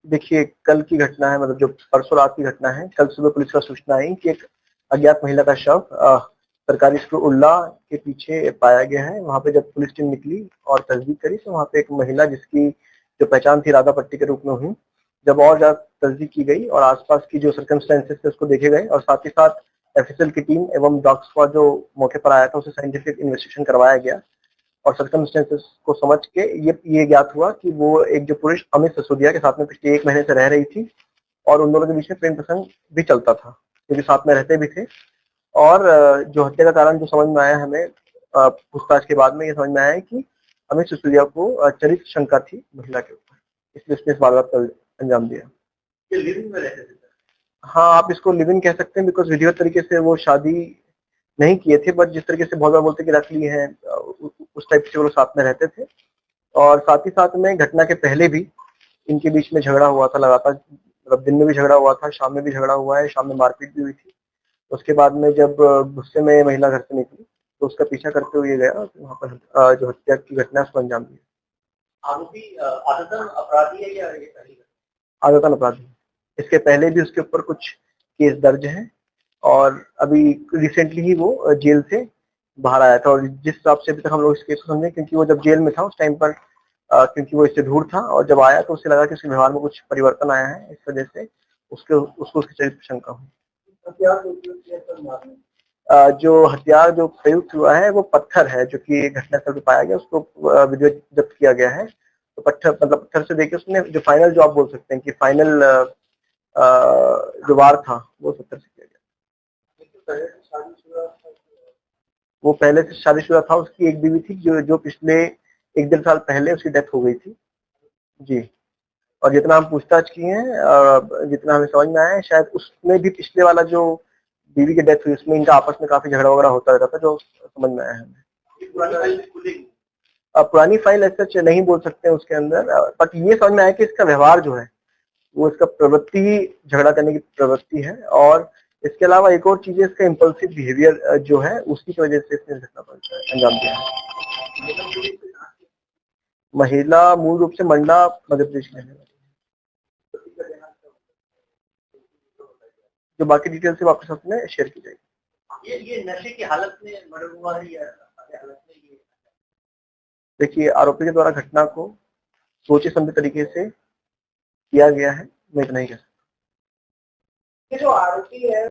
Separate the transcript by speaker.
Speaker 1: देखिए, कल की घटना है, मतलब जो परसों रात की घटना है। कल सुबह पुलिस को सूचना आई कि एक अज्ञात महिला का शव सरकारी स्कूल उल्ला के पीछे पाया गया है। वहां पे जब पुलिस टीम निकली और तस्दीक करी तो वहां पे एक महिला, जिसकी जो पहचान थी राधा पट्टी के रूप में हुई। जब और ज्यादा तस्दीक की गई और आसपास की जो सर्कमस्टेंसेस थे उसको देखे गए, और साथ ही साथ एफएसएल की टीम एवं डॉग स्क्वाड जो मौके पर आया था, उसे साइंटिफिक इन्वेस्टिगेशन करवाया गया। और सर्कमस्टेंसेस को समझ के ये ज्ञात हुआ कि वो एक जो पुरुष अमित सिसोदिया के साथ में पिछले 1 महीने से रह रही थी, और उन दोनों के बीच में प्रेम प्रसंग भी चलता था, क्योंकि साथ में रहते भी थे। और जो हत्या का कारण जो समझ में आया हमें पूछताछ के बाद में, ये समझ में आया है कि अमित सिसोदिया को चरित्र शंका थी महिला के ऊपर, इसलिए उसने इस वारदात का अंजाम दिया। लिविंग में रहते थे? हाँ, आप इसको लिविंग कह सकते हैं, बिकॉज विधिवत तरीके से वो शादी नहीं किए थे, बट जिस तरीके से बहुत बार बोलते कि रख ली है, उस टाइप से वो लोग साथ में रहते थे। और साथ ही साथ में घटना के पहले भी इनके बीच में झगड़ा हुआ था लगातार, मतलब दिन में भी झगड़ा हुआ था, शाम में भी झगड़ा हुआ है, शाम में मारपीट भी हुई थी। उसके बाद में जब गुस्से में महिला घर से निकली तो उसका पीछा करते हुए गया, वहाँ पर जो हत्या की घटना है उसको अंजाम दिया। आरोपी आदतन अपराधी है या ये पहली घटना? आदतन अपराधी। इसके पहले भी उसके ऊपर कुछ केस दर्ज हैं, और अभी रिसेंटली ही वो जेल से बाहर आया था। और जिस हिसाब से अभी तक हम लोग इस केस को समझे, क्योंकि वो जब जेल में था उस टाइम पर क्योंकि वो इससे दूर था, और जब आया तो उसे लगा कि उसके व्यवहार में कुछ परिवर्तन आया है, इस वजह से उसको उसकी चरित्र शंका हुई। जो हथियार जो प्रयुक्त हुआ है वो पत्थर है, जो कि घटनास्थल पर पाया गया, उसको वीडियो जब्त किया गया है। तो पत्थर, मतलब पत्थर से देखिए, उसने जो फाइनल, जो आप बोल सकते हैं कि फाइनल जो वार था वो पत्थर से किया गया। वो पहले से शादीशुदा था, उसकी एक बीवी थी जो पिछले 1-1.5 साल पहले उसकी डेथ हो गई थी जी। और जितना हम पूछताछ किए हैं, जितना हमें समझ में आया है, शायद उसमें भी पिछले वाला जो बीवी की डेथ हुई उसमें इनका आपस में काफी झगड़ा वगड़ा होता रहता था, जो समझ में आया हमें। पुरानी फाइल ऐसा नहीं बोल सकते हैं उसके अंदर, बट ये समझ में आया कि इसका व्यवहार जो है वो इसका प्रवृत्ति ही झगड़ा करने की प्रवृत्ति है। और इसके अलावा एक और चीज है, इसका इम्पल्सिव बिहेवियर जो है उसकी वजह से इसने घटना पर अंजाम दिया है। महिला मूल रूप से मंडला मध्य प्रदेश में है। जो बाकी डिटेल से आपके साथ में शेयर की जाएगी। ये नशे की हालत में मर्डर हुआ है या हालत में? ये देखिए, आरोपी के द्वारा घटना को सोचे समझे तरीके से किया गया है, मैं इतना ही कह सकता हूँ। जो आरोपी है